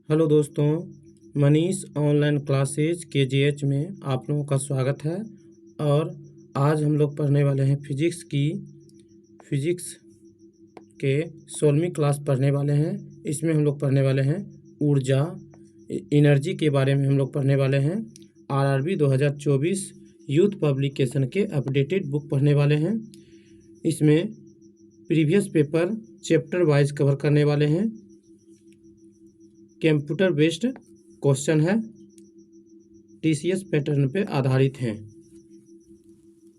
Hello दोस्तों, Manish online classes KGH में आप लोगों का स्वागत है। और आज हम लोग पढ़ने वाले हैं फिजिक्स के 16वीं क्लास पढ़ने वाले हैं। इसमें हम लोग पढ़ने वाले हैं ऊर्जा एनर्जी के बारे में हम लोग पढ़ने वाले हैं। RRB 2024 यूथ पब्लिकेशन के अपडेटेड बुक पढ़ने वाले हैं। इसमें previous paper chapter wise cover करने वाले हैं। कंप्यूटर बेस्ड क्वेश्चन है, TCS पैटर्न पे आधारित हैं।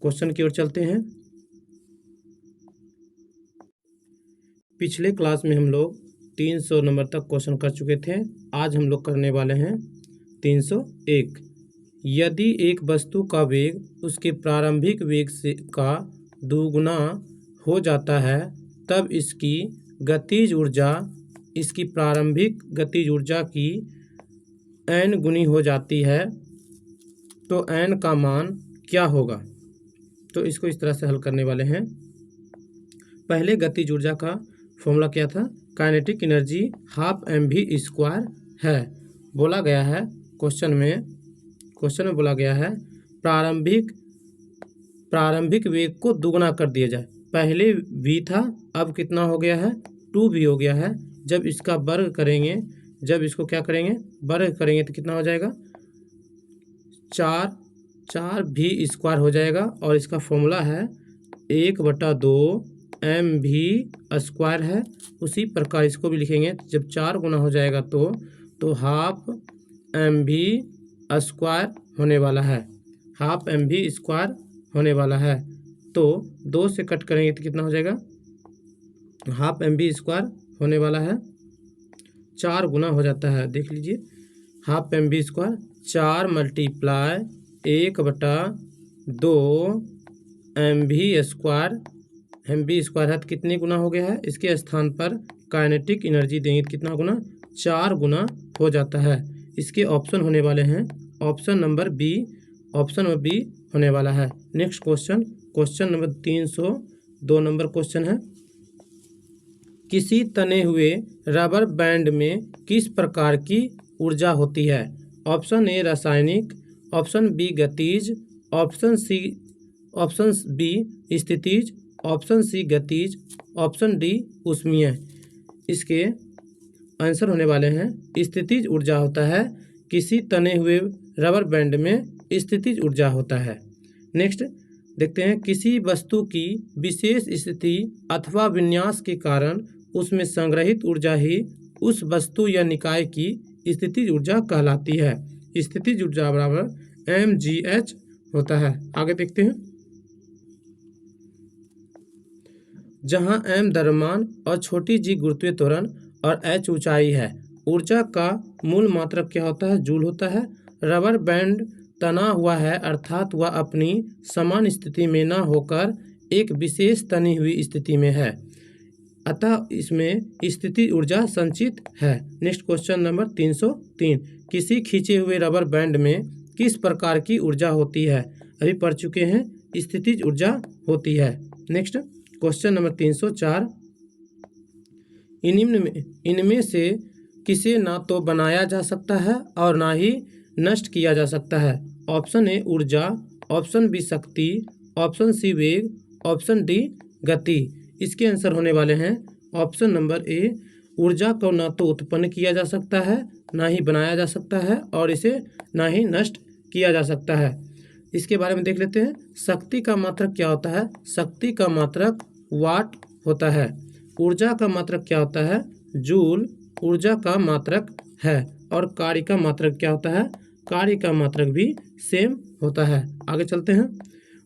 क्वेश्चन की ओर चलते हैं। पिछले क्लास में हम लोग 300 नंबर तक क्वेश्चन कर चुके थे। आज हम लोग करने वाले हैं 301। यदि एक वस्तु का वेग उसके प्रारंभिक वेग से का दोगुना हो जाता है तब इसकी गतिज ऊर्जा इसकी प्रारंभिक गतिज ऊर्जा की n गुनी हो जाती है, तो n का मान क्या होगा। तो इसको इस तरह से हल करने वाले हैं। पहले गतिज ऊर्जा का फॉर्मूला क्या था, काइनेटिक एनर्जी ½ mv² है। बोला गया है क्वेश्चन में बोला गया है प्रारंभिक वेग को दुगना कर दिया जाए। पहले v था, अब कितना हो गया है, 2v हो गया है। जब इसका वर्ग करेंगे, जब इसको क्या करेंगे, वर्ग करेंगे तो कितना हो जाएगा, 4v² हो जाएगा। और इसका फॉर्मूला है 1/2 mv² है। उसी प्रकार इसको भी लिखेंगे, जब 4 गुना हो जाएगा तो ½ mv² होने वाला है, ½ mv² होने वाला है। तो 2 से कट करेंगे तो कितना हो जाएगा, ½ mv² होने वाला है। 4 गुना हो जाता है, देख लीजिए, ½ mv², 4 × 1/2 mv² है तो कितने गुना हो गया है। इसके स्थान पर काइनेटिक एनर्जी देंगे तो कितना गुना, 4 गुना हो जाता है। इसके ऑप्शन होने वाले हैं, ऑप्शन नंबर बी होने वाला है। Next question number 302 number question है। किसी तने हुए रबर बैंड में किस प्रकार की ऊर्जा होती है। ऑप्शन ए रासायनिक, ऑप्शन बी गतिज, ऑप्शन बी स्थितिज, ऑप्शन सी गतिज, ऑप्शन डी ऊष्मीय। इसके आंसर होने वाले हैं, स्थितिज ऊर्जा होता है। किसी तने हुए रबर बैंड में स्थितिज ऊर्जा होता है। नेक्स्ट देखते हैं, किसी वस्तु की विशेष स्थिति अथवा विन्यास के कारण उसमें संग्रहित ऊर्जा ही उस वस्तु या निकाय की स्थितिज ऊर्जा कहलाती है। स्थितिज ऊर्जा बराबर mgh होता है। आगे देखते हैं, जहां m द्रव्यमान और छोटी g गुरुत्वीय त्वरण और h ऊंचाई है, ऊर्जा का मूल मात्रक क्या होता है, जूल होता है। रबर बैंड तना हुआ है, अर्थात वह अपनी समान स्थिति में न होकर एक विशेष तनी हुई स्थिति में है, अतः इसमें स्थिति ऊर्जा संचित है। नेक्स्ट क्वेश्चन नंबर 303, किसी खींचे हुए रबर बैंड में किस प्रकार की ऊर्जा होती है। अभी पढ़ चुके हैं, स्थितिज ऊर्जा होती है। नेक्स्ट क्वेश्चन नंबर 304, इनमें से किसे ना तो बनाया जा सकता है और ना ही नष्ट किया जा सकता है। ऑप्शन ए ऊर्जा, ऑप्शन बी शक्ति, ऑप्शन सी वेग, ऑप्शन डी गति। इसके आंसर होने वाले हैं, ऑप्शन नंबर ए, ऊर्जा को ना तो उत्पन्न किया जा सकता है, ना ही बनाया जा सकता है और इसे ना ही नष्ट किया जा सकता है। इसके बारे में देख लेते हैं। शक्ति का मात्रक क्या होता है, शक्ति का मात्रक वाट होता है। ऊर्जा का मात्रक क्या होता है, जूल ऊर्जा का मात्रक है। और कार्य का मात्रक क्या होता है, कार्य का मात्रक भी सेम होता है। आगे चलते हैं,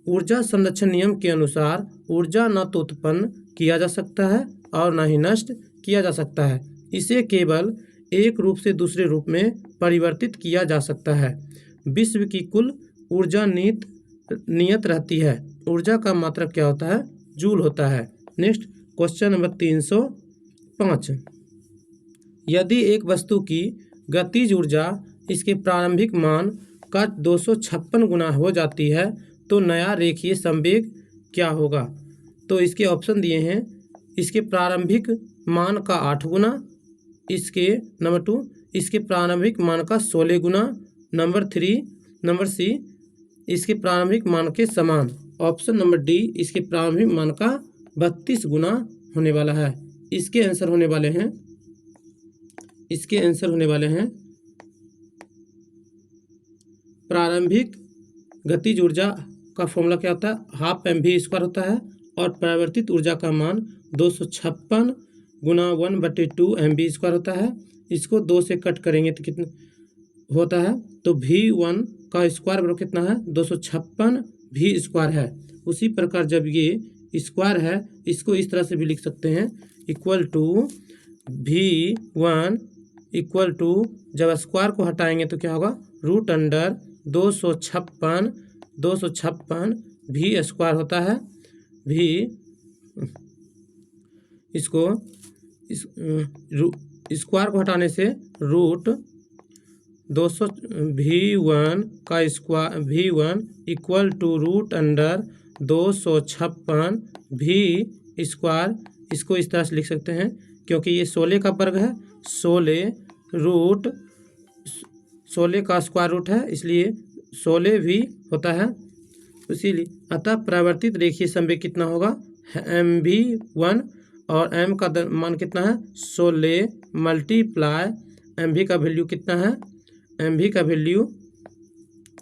ऊर्जा संरक्षण नियम के अनुसार ऊर्जा न तो उत्पन्न किया जा सकता है और न ही नष्ट किया जा सकता है, इसे केवल एक रूप से दूसरे रूप में परिवर्तित किया जा सकता है। विश्व की कुल ऊर्जा नियत रहती है। ऊर्जा का मात्रक क्या होता है, जूल होता है। नेक्स्ट क्वेश्चन नंबर 305, यदि एक वस्तु की गतिज ऊर्जा इसके प्रारंभिक मान का 256 गुना हो जाती है तो नया रेखीय संवेग क्या होगा। तो इसके ऑप्शन दिए हैं, इसके प्रारंभिक मान का 8 गुना, इसके नंबर 2 इसके प्रारंभिक मान का 16 गुना। नंबर सी इसके प्रारंभिक मान के समान। ऑप्शन नंबर डी इसके प्रारंभिक मान का 32 गुना होने वाला है। इसके आंसर होने वाले हैं प्रारंभिक गतिज ऊर्जा का फॉर्मूला क्या होता है, हाफ mv² होता है और परिवर्तित ऊर्जा का मान 256 गुना 1/2 mv² होता है। इसको 2 से कट करेंगे तो कितना होता है, तो v1 का स्क्वायर बराबर कितना है, 256 v² है। उसी प्रकार जब ये स्क्वायर है इसको इस तरह से भी लिख सकते हैं, equal to v1 equal to, जब स्क्वायर को हटाएंगे तो क्या होगा, √अंडर 256 v² होता है। इसको स्क्वायर को हटाने से v1 equal to √under 256 v²। इसको इस तरह से लिख सकते हैं क्योंकि ये 16 का वर्ग है, 16 का स्क्वायर रूट है, इसलिए 16 भी होता है। इसीलिए अतः परिवर्तित रेखीय संवेग कितना होगा, mv1 और m का मान कितना है, 16 मल्टीप्लाई mv का वैल्यू कितना है, mv का वैल्यू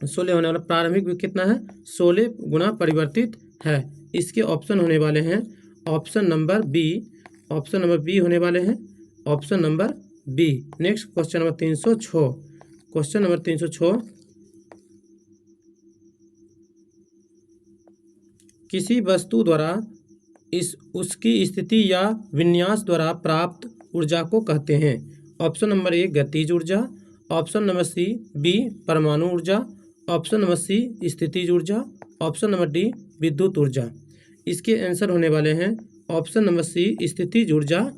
16 होने वाला, प्रारंभिक भी कितना है, 16 गुना परिवर्तित है। इसके ऑप्शन होने वाले हैं ऑप्शन नंबर बी होने वाले हैं, option number B. Next question number 306। किसी वस्तु द्वारा उसकी स्थिति या विन्यास द्वारा प्राप्त ऊर्जा को कहते हैं। ऑप्शन नंबर ए गतिज ऊर्जा, ऑप्शन नंबर सी बी परमाणु ऊर्जा, ऑप्शन नंबर सी स्थितिज ऊर्जा, ऑप्शन नंबर डी विद्युत ऊर्जा। इसके आंसर होने वाले हैं ऑप्शन नंबर सी स्थितिज ऊर्जा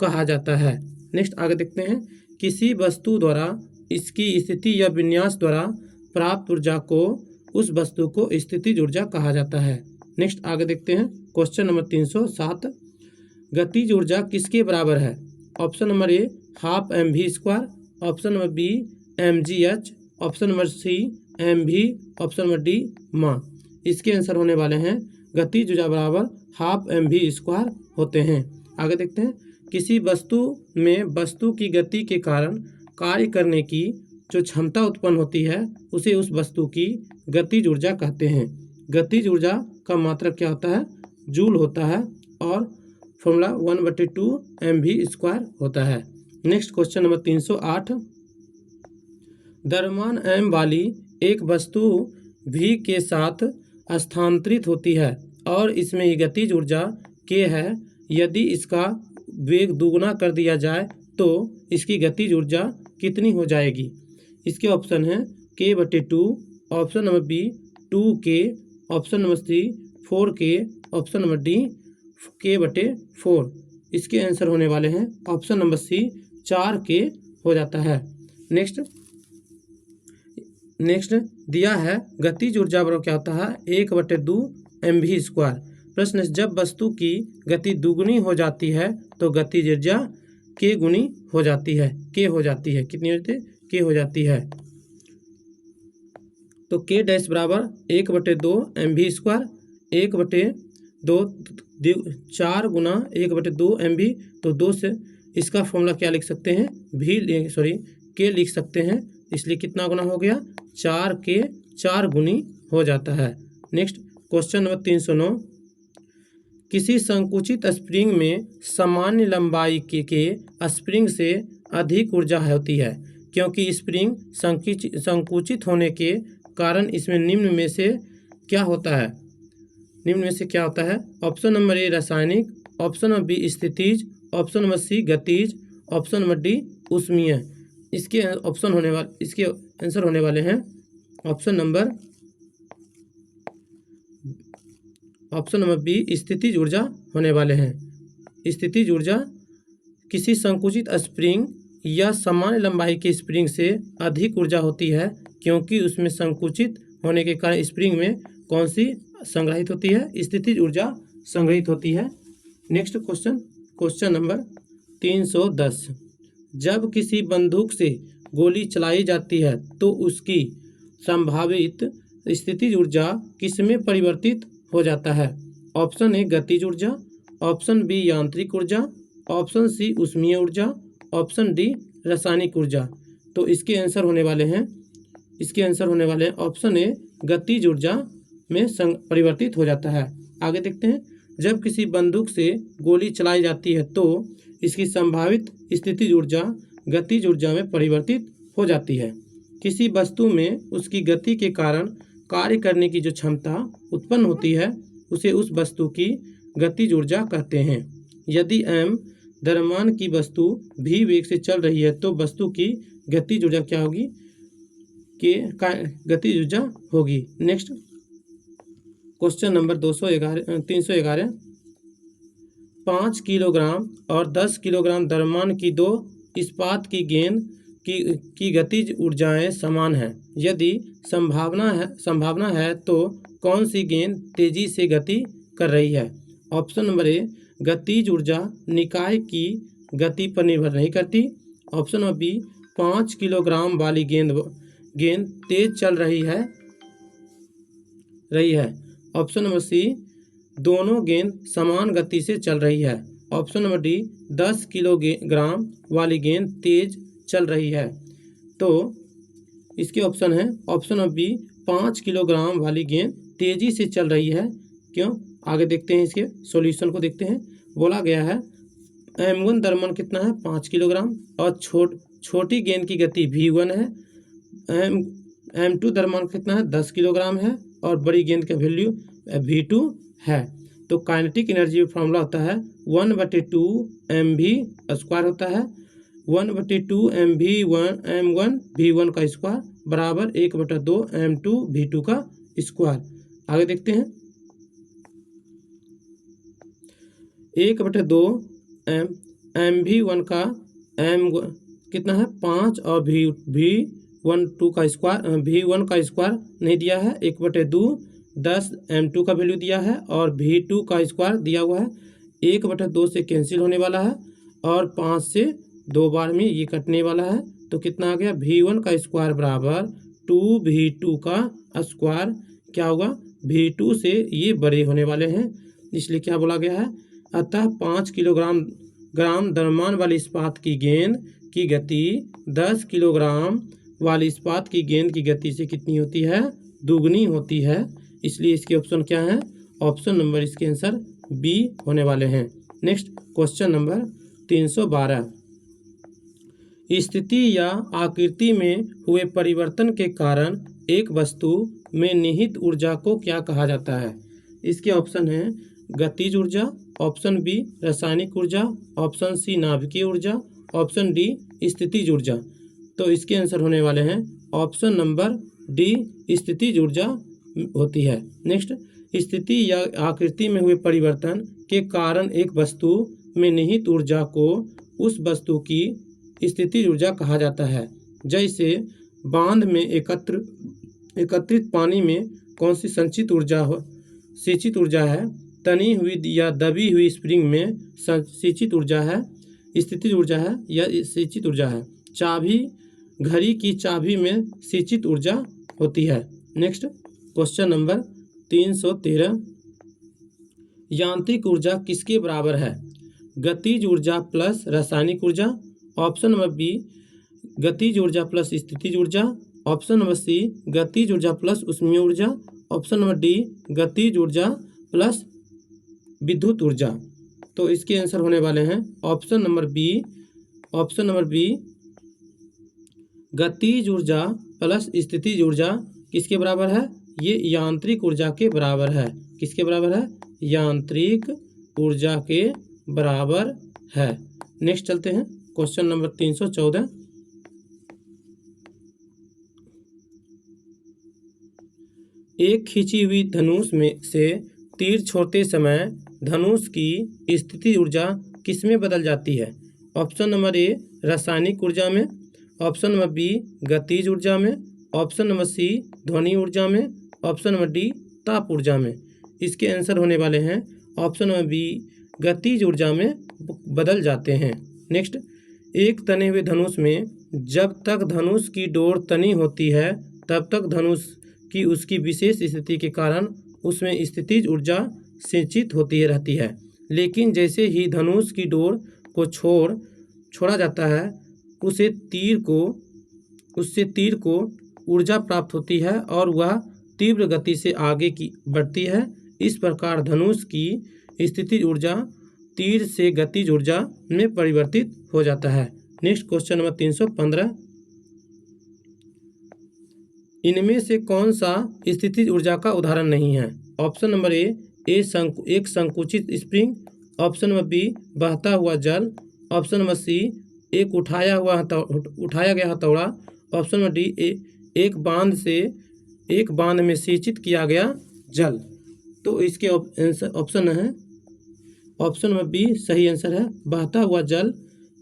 कहा जाता है। नेक्स्ट आगे देखते हैं, किसी वस्तु द्वारा इसकी स्थिति या विन्यास द्वारा प्राप्त ऊर्जा को उस वस्तु को स्थितिज ऊर्जा कहा जाता है। नेक्स्ट आगे देखते हैं क्वेश्चन नंबर 307। गतिज ऊर्जा किसके बराबर है। Option number A half mv², option number B mgh, option number C mv, option number D माँ। इसके आंसर होने वाले हैं गतिज ऊर्जा बराबर हाफ mv² होते हैं। आगे देखते हैं, किसी वस्तु में वस्तु की गति के कारण कार्य करने की जो क्षमता उत्पन्न होती है उसे उस वस्तु की गतिज ऊर्जा कहते हैं। गतिज ऊर्जा का मात्रक क्या होता है, जूल होता है और फॉर्मूला 1/2 mv² होता है। Next question number 308। द्रव्यमान m वाली एक वस्तु v के साथ स्थानांतरित होती है और इसमें गतिज ऊर्जा k है। यदि इसका वेग दोगुना कर दिया जाए तो इसकी गतिज ऊर्जा कितनी हो जाएगी। इसके ऑप्शन हैं k/2, option number B 2k, option number C 4k, option number D k/4। इसके आंसर होने वाले हैं ऑप्शन नंबर सी 4k हो जाता है। नेक्स्ट दिया है गतिज ऊर्जा बराबर क्या होता है, 1/2 mv²। प्रश्न है, जब वस्तु की गति दुगुनी हो जाती है तो गतिज ऊर्जा k गुनी हो जाती है, k हो जाती है, कितनी होती है, k हो जाती है। तो k डैश बराबर 1/2 mv², 1/2 4 गुना 1/2 mv, तो 2 से इसका फॉर्मूला क्या लिख सकते हैं, k लिख सकते हैं, इसलिए कितना गुना हो गया, 4k, 4 गुनी हो जाता है। Next question number 309। किसी संकुचित स्प्रिंग में सामान्य लंबाई के स्प्रिंग से अधिक ऊर्जा होती है क्योंकि स्प्रिंग संकुचित होने के कारण इसमें निम्न में से क्या होता है। ऑप्शन नंबर ए रासायनिक, ऑप्शन नंबर बी स्थितिज, ऑप्शन नंबर सी गतिज, ऑप्शन नंबर डी ऊष्मीय। इसके आंसर होने वाले हैं ऑप्शन नंबर बी स्थितिज ऊर्जा होने वाले हैं। स्थितिज ऊर्जा किसी संकुचित स्प्रिंग या सामान्य लंबाई के स्प्रिंग से अधिक ऊर्जा होती है क्योंकि उसमें संकुचित होने के कारण स्प्रिंग में कौन सी संग्रहित होती है, स्थितिज ऊर्जा संग्रहित होती है। Next question number 310। जब किसी बंदूक से गोली चलाई जाती है तो उसकी संभावित स्थितिज ऊर्जा किसमें परिवर्तित हो जाता है? ऑप्शन ए गतिज ऊर्जा, ऑप्शन बी यांत्रिक ऊर्जा, ऑप्शन सी ऊष्मीय ऊर्जा, ऑप्शन डी रासायनिक ऊर्जा। तो इसके आंसर होने वाले हैं ऑप्शन ए गतिज ऊर्जा में परिवर्तित हो जाता है। आगे देखते हैं, जब किसी बंदूक से गोली चलाई जाती है तो इसकी संभावित स्थितिज ऊर्जा गतिज ऊर्जा में परिवर्तित हो जाती है। किसी वस्तु में उसकी गति के कारण कार्य करने की जो क्षमता उत्पन्न होती है उसे उस वस्तु की गतिज ऊर्जा कहते हैं। यदि m द्रव्यमान की वस्तु v वेग से चल रही है तो वस्तु की गतिज ऊर्जा क्या होगी? गतिज ऊर्जा होगी। Next question number 311। 5 किलोग्राम और 10 किलोग्राम द्रव्यमान की दो इस्पात की गेंद की गतिज ऊर्जाएं समान हैं। यदि संभावना है तो कौन सी गेंद तेजी से गति कर रही है? ऑप्शन नंबर ए गतिज ऊर्जा निकाय की गति पर निर्भर नहीं करती। ऑप्शन नंबर बी 5 किलोग्राम वाली गेंद तेज चल रही है। ऑप्शन नंबर सी दोनों गेंद समान गति से चल रही है। ऑप्शन नंबर डी 10 किलोग्राम वाली गेंद तेज चल रही है। तो इसके ऑप्शन है ऑप्शन नंबर बी 5 किलोग्राम वाली गेंद तेजी से चल रही है। क्यों? आगे देखते हैं, इसके सॉल्यूशन को देखते हैं। बोला गया है m1 द्रव्यमान कितना है? 5 किलोग्राम और छोटी गेंद की गति v1 है। m2 द्रव्यमान कितना है? 10 किलोग्राम है और बड़ी गेंद का वैल्यू v2 है। तो काइनेटिक एनर्जी फॉर्मूला होता है 1/2 mv² होता है। 1/2 m1 v1 का स्क्वायर बराबर 1/2 m2 v2 का स्क्वायर। आगे देखते हैं, 1/2 mv1 का m कितना है? 5 और v1 का स्क्वायर नहीं दिया है। 1/2 10 m2 का वैल्यू दिया है और v2 का स्क्वायर दिया हुआ है। 1/2 से कैंसिल होने वाला है और 5 से 2 बार में ये कटने वाला है। तो कितना आ गया? v1 का स्क्वायर बराबर 2v2 का स्क्वायर क्या होगा? v2 से ये बड़े होने वाले हैं, इसलिए क्या बोला गया है? अतः 5 किलोग्राम द्रव्यमान वाली इस्पात की गेंद की गति 10 किलोग्राम वाली इस्पात की गेंद की गति से कितनी होती है? दुगनी होती है। इसलिए इसके ऑप्शन क्या है? ऑप्शन नंबर इसके आंसर बी होने वाले हैं। Next question number 312। स्थिति या आकृति में हुए परिवर्तन के कारण एक वस्तु में निहित ऊर्जा को क्या कहा जाता है? इसके ऑप्शन हैं गतिज ऊर्जा, ऑप्शन बी रासायनिक ऊर्जा, ऑप्शन सी नाभिकीय ऊर्जा, ऑप्शन डी स्थितिज ऊर्जा। तो इसके आंसर होने वाले हैं ऑप्शन नंबर डी स्थितिज ऊर्जा होती है। नेक्स्ट, स्थिति या आकृति में हुए परिवर्तन के कारण एक वस्तु में निहित ऊर्जा को उस वस्तु की स्थितिज ऊर्जा कहा जाता है। जैसे बांध में एकत्रित पानी में कौन सी सिंचित ऊर्जा है? तनी हुई या दबी हुई स्प्रिंग में सिंचित ऊर्जा है, स्थितिज ऊर्जा है या सिंचित ऊर्जा है। घड़ी की चाबी में सिंचित ऊर्जा होती है। Next question number 313। यांत्रिक ऊर्जा किसके बराबर है? गतिज ऊर्जा प्लस रासायनिक ऊर्जा, ऑप्शन नंबर बी गतिज ऊर्जा प्लस स्थितिज ऊर्जा, ऑप्शन नंबर सी गतिज ऊर्जा प्लस ऊष्मीय ऊर्जा, ऑप्शन नंबर डी गतिज ऊर्जा प्लस विद्युत ऊर्जा। तो इसके आंसर होने वाले हैं ऑप्शन नंबर बी गतिज ऊर्जा प्लस स्थितिज ऊर्जा किसके बराबर है? ये यांत्रिक ऊर्जा के बराबर है। किसके बराबर है? यांत्रिक ऊर्जा के बराबर है। नेक्स्ट चलते हैं क्वेश्चन नंबर 314। एक खींची हुई धनुष में से तीर छोड़ते समय धनुष की स्थितिज ऊर्जा किसमें बदल जाती है? ऑप्शन नंबर ए रासायनिक ऊर्जा में, ऑप्शन नंबर बी गतिज ऊर्जा में, ऑप्शन नंबर सी ध्वनि ऊर्जा में, ऑप्शन नंबर डी ताप ऊर्जा में। इसके आंसर होने वाले हैं ऑप्शन नंबर बी गतिज ऊर्जा में बदल जाते हैं। नेक्स्ट, एक तने हुए धनुष में जब तक धनुष की डोर तनी होती है तब तक धनुष की उसकी विशेष स्थिति के कारण उसमें स्थितिज ऊर्जा संचित होती रहती है। लेकिन जैसे ही धनुष की डोर को छोड़ा जाता है उससे तीर को ऊर्जा प्राप्त होती है और वह तीव्र गति से आगे की बढ़ती है। इस प्रकार धनुष की स्थितिज ऊर्जा तीर से गतिज ऊर्जा में परिवर्तित हो जाता है। नेक्स्ट क्वेश्चन नंबर 315, इनमें से कौन सा स्थितिज ऊर्जा का उदाहरण नहीं है? ऑप्शन नंबर एक संकुचित स्प्रिंग, ऑप्शन नंबर बी बहता हुआ जल, ऑप्शन नंबर सी एक उठाया गया हथौड़ा, ऑप्शन नंबर डी एक बांध में सिंचित किया गया जल। तो इसके ऑप्शन है ऑप्शन नंबर बी सही आंसर है। बहता हुआ जल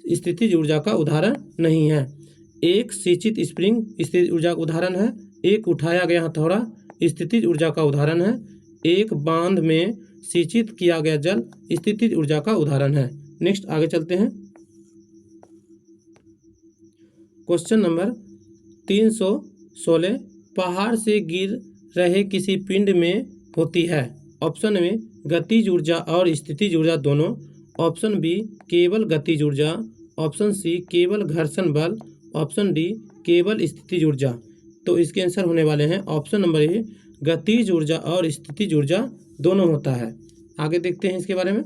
स्थितिज ऊर्जा का उदाहरण नहीं है। एक सिंचित स्प्रिंग स्थितिज ऊर्जा का उदाहरण है। एक उठाया गया हथौड़ा स्थितिज ऊर्जा का उदाहरण है। एक बांध में सिंचित किया गया जल स्थितिज ऊर्जा का उदाहरण है। नेक्स्ट आगे चलते हैं। क्वेश्चन नंबर 316, पहाड़ से गिर रहे किसी पिंड में होती है? ऑप्शन में गतिज ऊर्जा और स्थितिज ऊर्जा दोनों, ऑप्शन बी केवल गतिज ऊर्जा, ऑप्शन सी केवल घर्षण बल, ऑप्शन डी केवल स्थितिज ऊर्जा। तो इसके आंसर होने वाले हैं ऑप्शन नंबर ए गतिज ऊर्जा और स्थितिज ऊर्जा दोनों होता है। आगे देखते हैं इसके बारे में।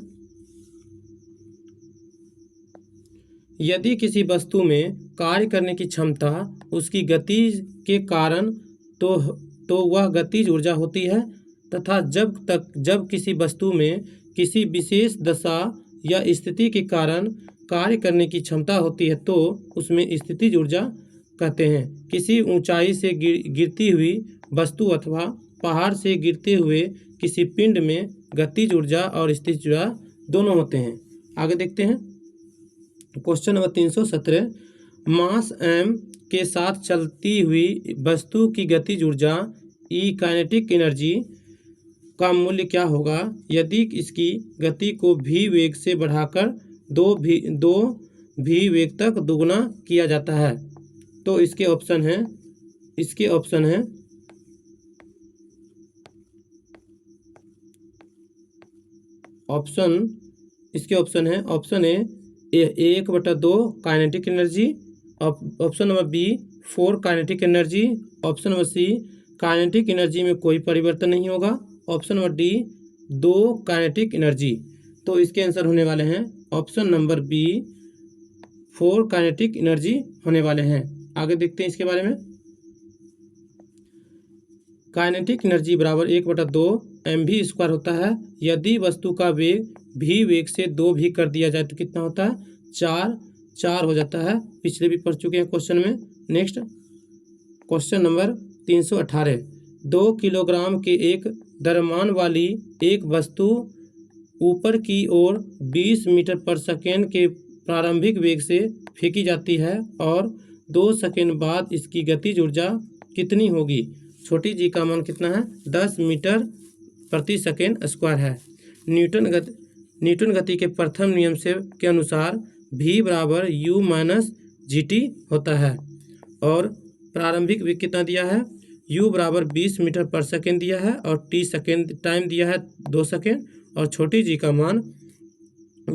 यदि किसी वस्तु में कार्य करने की क्षमता उसकी गति के कारण तो वह गतिज ऊर्जा होती है, तथा जब किसी वस्तु में किसी विशेष दशा या स्थिति के कारण कार्य करने की क्षमता होती है तो उसमें स्थितिज ऊर्जा कहते हैं। किसी ऊंचाई से गिरती हुई वस्तु अथवा पहाड़ से गिरते हुए किसी पिंड में गतिज ऊर्जा और स्थितिज ऊर्जा दोनों होते हैं। आगे देखते हैं। क्वेश्चन नंबर 317, मास m के साथ चलती हुई वस्तु की गतिज ऊर्जा ई काइनेटिक एनर्जी का मूल्य क्या होगा यदि इसकी गति को v वेग से बढ़ाकर 2v वेग तक दोगुना किया जाता है? तो इसके ऑप्शन है option A 1/2 kinetic energy, option number B 4 kinetic energy, option number C kinetic energy में कोई परिवर्तन नहीं होगा, option number D 2 kinetic energy. तो इसके आंसर होने वाले हैं option number B 4 kinetic energy होने वाले हैं। आगे देखते हैं इसके बारे में। काइनेटिक एनर्जी बराबर 1/2 mv² होता है। यदि वस्तु का वेग v वेग से 2v कर दिया जाए तो कितना होता है? 4 हो जाता है। पिछले भी पढ़ चुके हैं क्वेश्चन में। नेक्स्ट क्वेश्चन नंबर 318, 2 किलोग्राम के एक द्रव्यमान वाली एक वस्तु ऊपर की ओर 20 मीटर पर सेकेंड के प्रारंभिक वेग से फेंकी जाती है और 2 सेकेंड बाद इसकी गतिज ऊर्जा कितनी होगी? छोटी जी का मान कितना है? 10 मीटर प्रति सेकेंड स्क्वायर है। न्यूटन गति के प्रथम नियम के अनुसार v बराबर u माइनस gt होता है और प्रारंभिक वेग कितना दिया है? u बराबर 20 मीटर पर सेकेंड दिया है और t सेकेंड टाइम दिया है 2 सेकेंड और छोटी जी का मान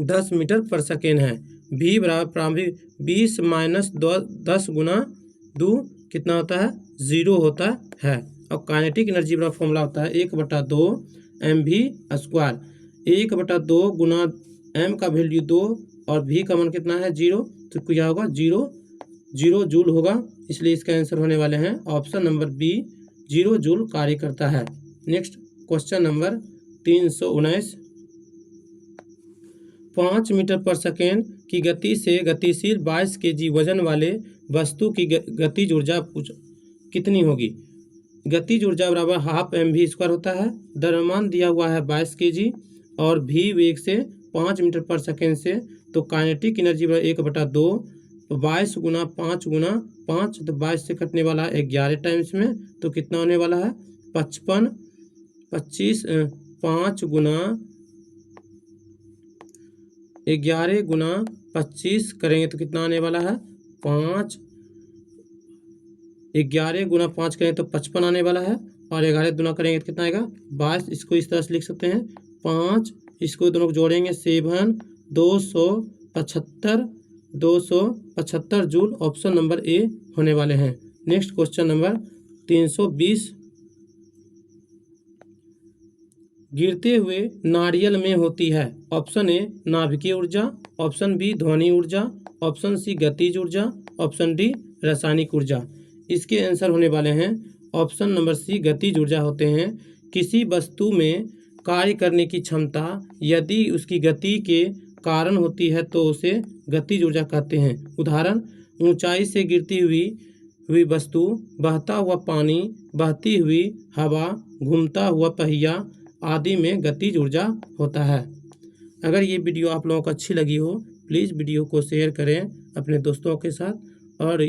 10 मीटर पर सेकेंड है। v बराबर प्रारंभिक 20 माइनस 10 गुना 2 कितना होता है? 0 होता है। और काइनेटिक एनर्जी बराबर फॉर्मूला होता है 1/2 mv²। 1/2 गुना m का वैल्यू 2 और v का मान कितना है? 0। तो क्या होगा? 0 जूल होगा। इसलिए इसका आंसर होने वाले हैं ऑप्शन नंबर बी 0 जूल कार्य करता है। नेक्स्ट क्वेश्चन नंबर 319, 5 मीटर पर सेकेंड की गति से गतिशील 22 kg वजन वाले वस्तु की गतिज ऊर्जा कितनी होगी? गतिज ऊर्जा बराबर हाफ mv² होता है। द्रव्यमान दिया हुआ है 22 kg और v वेग से 5 मीटर पर सेकेंड से, तो काइनेटिक एनर्जी बराबर 1/2 22 गुना 5 गुना 5, तो 22 से कटने वाला है 11 टाइम्स में, तो कितना होने वाला है? 25 5 गुना 11 गुना 25 करेंगे तो कितना आने वाला है 5। 11 गुना 5 करेंगे तो 55 आने वाला है, और 11 गुना करेंगे तो कितना आएगा 22। इसको इस तरह से लिख सकते हैं 5, इसको दोनों को जोड़ेंगे 7, 275 275 जूल। ऑप्शन नंबर ए होने वाले हैं। नेक्स्ट क्वेश्चन नंबर 320, गिरते हुए नारियल में होती है। ऑप्शन ए नाभिकीय ऊर्जा, ऑप्शन बी ध्वनि ऊर्जा, ऑप्शन सी गतिज ऊर्जा, ऑप्शन डी रासायनिक ऊर्जा। इसके आंसर होने वाले हैं ऑप्शन नंबर सी गतिज ऊर्जा होते हैं। किसी वस्तु में कार्य करने की क्षमता यदि उसकी गति के कारण होती है तो उसे गतिज ऊर्जा कहते हैं। उदाहरण, ऊंचाई से गिरती हुई वस्तु, बहता हुआ पानी, बहती हुई हवा, घूमता हुआ पहिया आदि में गतिज ऊर्जा होता है। अगर ये वीडियो आप लोगों को अच्छी लगी हो, प्लीज़ वीडियो को शेयर करें अपने दोस्तों के साथ, और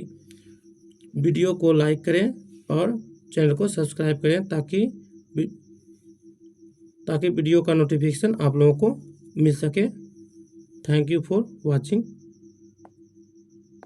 वीडियो को लाइक करें और चैनल को सब्सक्राइब करें ताकि वीडियो का नोटिफिकेशन आप लोगों को मिल सके। Thank you for watching.